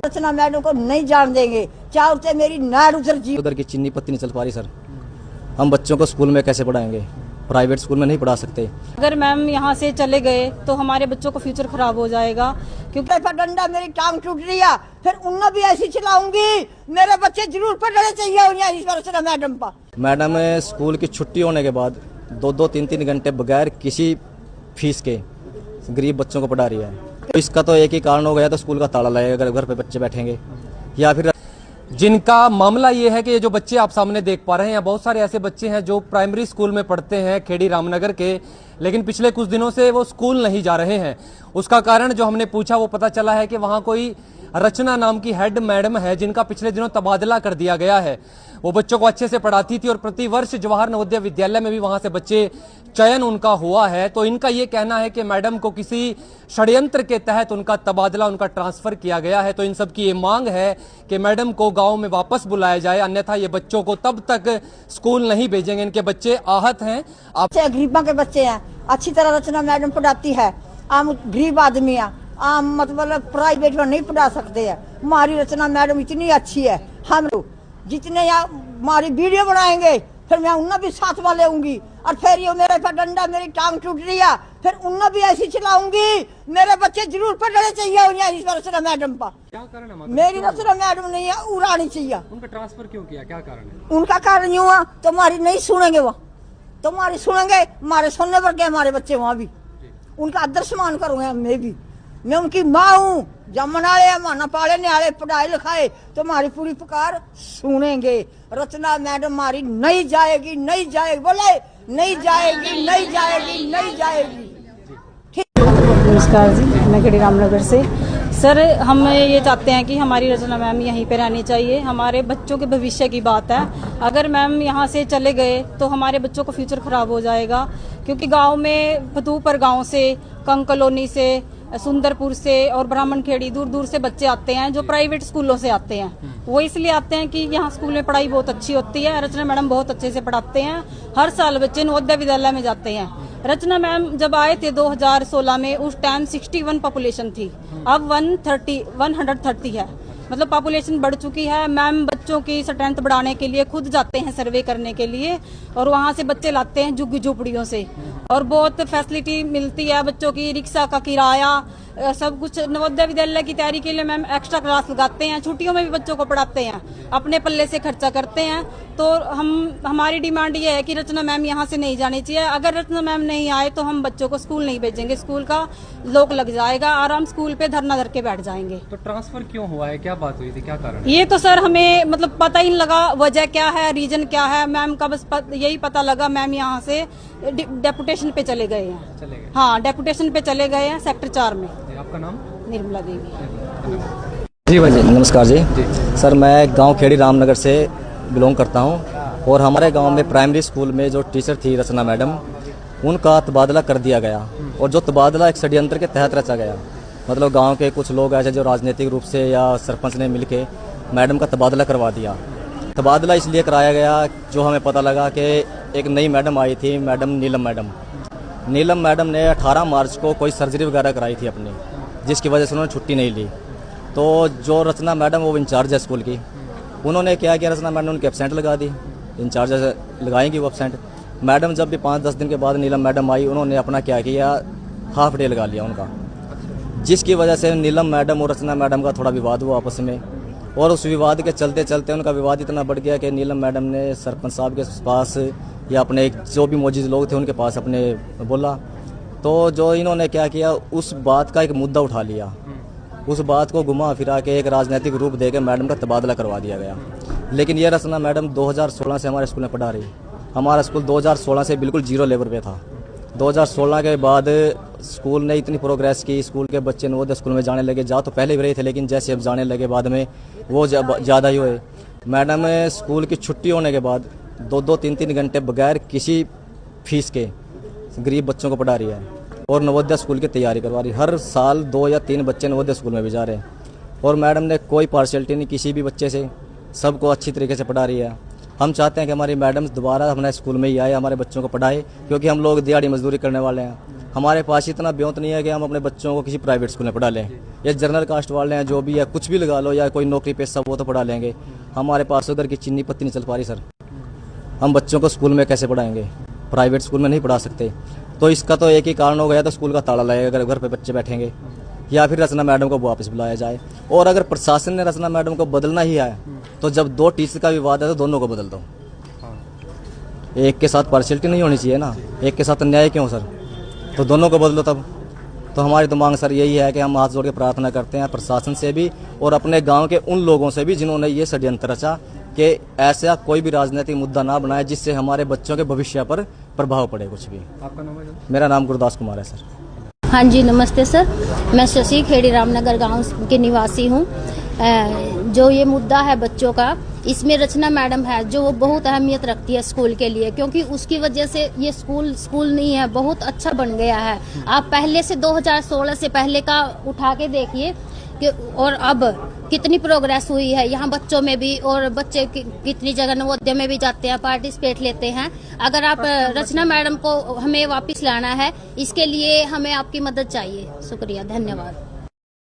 रचना madam को नहीं जान देंगे, चाहे उससे मेरी नाड़ उतर जी। उधर की चीनी पत्ती नहीं चल पा रही सर। हम बच्चों को स्कूल में कैसे पढ़ाएंगे? प्राइवेट स्कूल में नहीं पढ़ा सकते। अगर मैम यहाँ से चले गए तो हमारे बच्चों का फ्यूचर खराब हो जाएगा, क्योंकि डंडा मेरी टांग टूट रही है, फिर उन्हें भी ऐसी चलाऊंगी। मेरे बच्चे जरूर पढ़ने चाहिए इस रचना मैडम पर। मैडम स्कूल की छुट्टी होने के बाद 2-2, 3-3 घंटे बगैर किसी फीस के गरीब बच्चों को पढ़ा रही है। तो इसका तो एक ही कारण हो गया, तो स्कूल का ताला लगेगा अगर घर पे बच्चे बैठेंगे, या फिर जिनका मामला ये है कि ये जो बच्चे आप सामने देख पा रहे हैं, बहुत सारे ऐसे बच्चे हैं जो प्राइमरी स्कूल में पढ़ते हैं खेड़ी रामनगर के, लेकिन पिछले कुछ दिनों से वो स्कूल नहीं जा रहे हैं। उसका कारण जो हमने पूछा वो पता चला है कि वहां कोई रचना नाम की हेड मैडम है जिनका पिछले दिनों तबादला कर दिया गया है। वो बच्चों को अच्छे से पढ़ाती थी और प्रतिवर्ष जवाहर नवोदय विद्यालय में भी वहां से बच्चे चयन उनका हुआ है। तो इनका ये कहना है कि मैडम को किसी षड्यंत्र के तहत उनका तबादला, उनका ट्रांसफर किया गया है। तो इन सब की ये मांग है कि मैडम को गांव में वापस बुलाया जाए, अन्यथा ये बच्चों को तब तक स्कूल नहीं भेजेंगे। इनके बच्चे आहत हैं। आप गरीबा के बच्चे हैं, अच्छी तरह रचना मैडम पढ़ाती है। आम गरीब आदमी है, आम मतलब प्राइवेट में नहीं पढ़ा सकते हैं। हमारी रचना मैडम इतनी अच्छी है, हम जितने यहाँ हमारी वीडियो बनाएंगे फिर मैं उन्हें भी साथ में लेऊंगी। और फिर ये मेरे पर डंडा मेरी टांग टूट रही है, फिर उन्हें भी ऐसी चलाऊंगी। मेरे बच्चे जरूर पढ़ने चाहिए इस रचना मैडम पर। क्या कारण है? मेरी रचना मैडम नहीं है, उड़ानी चाहिए। उनका ट्रांसफर क्यों किया, क्या कारण है? उनका कारण यूँ है, तुम्हारी नहीं सुनेंगे, वो तुम्हारी सुनेंगे, हमारे सुनने पर के हमारे बच्चे वहाँ भी उनका आदर सम्मान करूंगा। मैं उनकी माँ हूँ, जमन आले माना पाले नियाले पढ़ाई लिखाए तो हमारी पूरी पुकार सुनेंगे। रचना मैडम हमारी नहीं जाएगी, नहीं जाएगी, बोले नहीं जाएगी, नहीं जाएगी, नहीं जाएगी। नमस्कार जी, मैं खेड़ी रामनगर से। सर, हम ये चाहते हैं कि हमारी रचना मैम यहीं पे रहनी चाहिए। हमारे बच्चों के भविष्य की बात है। अगर मैम यहाँ से चले गए तो हमारे बच्चों का फ्यूचर खराब हो जाएगा, क्योंकि गांव में फतूहपुर गांव से, कंग कॉलोनी से, सुंदरपुर से और ब्राह्मण खेड़ी दूर दूर से बच्चे आते हैं जो प्राइवेट स्कूलों से आते हैं। वो इसलिए आते हैं कि यहाँ स्कूल में पढ़ाई बहुत अच्छी होती है। रचना मैडम बहुत अच्छे से पढ़ाते हैं। हर साल बच्चे नवोदय विद्यालय में जाते हैं। रचना मैम जब आए थे 2016 में, उस टाइम 61 पॉपुलेशन थी, अब 130 है। मतलब पॉपुलेशन बढ़ चुकी है। मैम बच्चों की स्ट्रेंथ बढ़ाने के लिए खुद जाते हैं सर्वे करने के लिए, और वहाँ से बच्चे लाते हैं झुग्गी झोपड़ियों से, और बहुत फैसिलिटी मिलती है बच्चों की, रिक्शा का किराया, सब कुछ। नवोदय विद्यालय की तैयारी के लिए मैम एक्स्ट्रा क्लास लगाते हैं, छुट्टियों में भी बच्चों को पढ़ाते हैं, अपने पल्ले से खर्चा करते हैं। तो हमारी डिमांड ये है कि रचना मैम यहाँ से नहीं जानी चाहिए। अगर रचना मैम नहीं आए तो हम बच्चों को स्कूल नहीं भेजेंगे, स्कूल का लॉक लग जाएगा और हम स्कूल पे धरना धर के बैठ जाएंगे। तो ट्रांसफर क्यों हुआ है, क्या बात हुई थी, क्या कारण? ये तो सर हमें मतलब पता ही नहीं लगा, वजह क्या है, रीजन क्या है। मैम का बस यही पता लगा मैम यहाँ से डेपुटेशन पे चले गए हैं। हाँ, डेपुटेशन पे चले गए हैं सेक्टर 4 में। आपका नाम? निर्मला देवी। जी भाई, नमस्कार जी। सर, मैं गांव खेड़ी रामनगर से बिलोंग करता हूं, और हमारे गांव में प्राइमरी स्कूल में जो टीचर थी रचना मैडम, उनका तबादला कर दिया गया, और जो तबादला एक षड्यंत्र के तहत रचा गया। मतलब गांव के कुछ लोग ऐसे जो राजनीतिक रूप से या सरपंच ने मिलके मैडम का तबादला करवा दिया। तबादला इसलिए कराया गया, जो हमें पता लगा कि एक नई मैडम आई थी, मैडम नीलम मैडम ने 18 मार्च को कोई सर्जरी वगैरह कराई थी अपनी, जिसकी वजह से उन्होंने छुट्टी नहीं ली। तो जो रचना मैडम वो इंचार्ज है स्कूल की, उन्होंने क्या किया, रचना मैडम ने उनकी एब्सेंट लगा दी। इंचार्ज लगाएंगी वो एब्सेंट। मैडम जब भी 5-10 दिन के बाद नीलम मैडम आई, उन्होंने अपना क्या किया, हाफ डे लगा लिया उनका, जिसकी वजह से नीलम मैडम और रचना मैडम का थोड़ा विवाद हुआ आपस में। और उस विवाद के चलते चलते उनका विवाद इतना बढ़ गया कि नीलम मैडम ने सरपंच साहब के पास या अपने जो भी मौजूद लोग थे उनके पास अपने बोला। तो जो इन्होंने क्या किया, उस बात का एक मुद्दा उठा लिया, उस बात को घुमा फिरा के एक राजनीतिक रूप देकर मैडम का तबादला करवा दिया गया। लेकिन ये रचना मैडम 2016 से हमारे स्कूल में पढ़ा रही। हमारा स्कूल 2016 से बिल्कुल जीरो लेवल पे था। 2016 के बाद स्कूल ने इतनी प्रोग्रेस की, स्कूल के बच्चे नवोदय स्कूल में जाने लगे। जा तो पहले भी रहे थे, लेकिन जैसे अब जाने लगे बाद में वो ज़्यादा ही हुए। मैडम स्कूल की छुट्टी होने के बाद 2-2, 3-3 घंटे बगैर किसी फीस के गरीब बच्चों को पढ़ा रही है, और नवोदय स्कूल की तैयारी करवा रही है। हर साल 2 या 3 बच्चे नवोदय स्कूल में भी जा रहे हैं, और मैडम ने कोई पार्शियलिटी नहीं किसी भी बच्चे से, सबको अच्छी तरीके से पढ़ा रही है। हम चाहते हैं कि हमारी मैडम दोबारा हमारे स्कूल में ही आए, हमारे बच्चों को पढ़ाए, क्योंकि हम लोग दिहाड़ी मजदूरी करने वाले हैं। हमारे पास इतना ब्योंत नहीं है कि हम अपने बच्चों को किसी प्राइवेट स्कूल में पढ़ा लें। ये जनरल कास्ट वाले हैं, जो भी है कुछ भी लगा लो, या कोई नौकरी पेशा वो तो पढ़ा लेंगे। हमारे पास तो घर की चीनी पत्ती नहीं चल पा रही सर। हम बच्चों को स्कूल में कैसे पढ़ाएंगे? प्राइवेट स्कूल में नहीं पढ़ा सकते। तो इसका तो एक ही कारण हो गया, तो स्कूल का ताला लगेगा अगर घर पे बच्चे बैठेंगे, या फिर रचना मैडम को वापस बुलाया जाए। और अगर प्रशासन ने रचना मैडम को बदलना ही है तो जब दो टीचर का विवाद है तो दोनों को बदल दो। एक के साथ पार्शियलिटी नहीं होनी चाहिए ना, एक के साथ अन्याय क्यों सर? तो दोनों को बदलो तब। तो हमारी तो मांग सर यही है कि हम हाथ जोड़ के प्रार्थना करते हैं प्रशासन से भी और अपने गांव के उन लोगों से भी जिन्होंने ये षड्यंत्र रचा कि ऐसा कोई भी राजनीतिक मुद्दा ना बनाए जिससे हमारे बच्चों के भविष्य पर प्रभाव पड़े कुछ भी। आपका नाम है? मेरा नाम गुरदास कुमार है सर। हाँ जी, नमस्ते सर। मैं शशि, खेड़ी रामनगर गांव की निवासी हूँ। जो ये मुद्दा है बच्चों का, इसमें रचना मैडम है जो वो बहुत अहमियत रखती है स्कूल के लिए, क्योंकि उसकी वजह से ये स्कूल नहीं है, बहुत अच्छा बन गया है। आप पहले से 2016 से पहले का उठा के देखिए कि और अब कितनी प्रोग्रेस हुई है यहाँ बच्चों में भी, और बच्चे कितनी जगह नवोदय में भी जाते हैं, पार्टिसिपेट लेते हैं। अगर आप रचना मैडम को हमें वापस लाना है, इसके लिए हमें आपकी मदद चाहिए। शुक्रिया, धन्यवाद।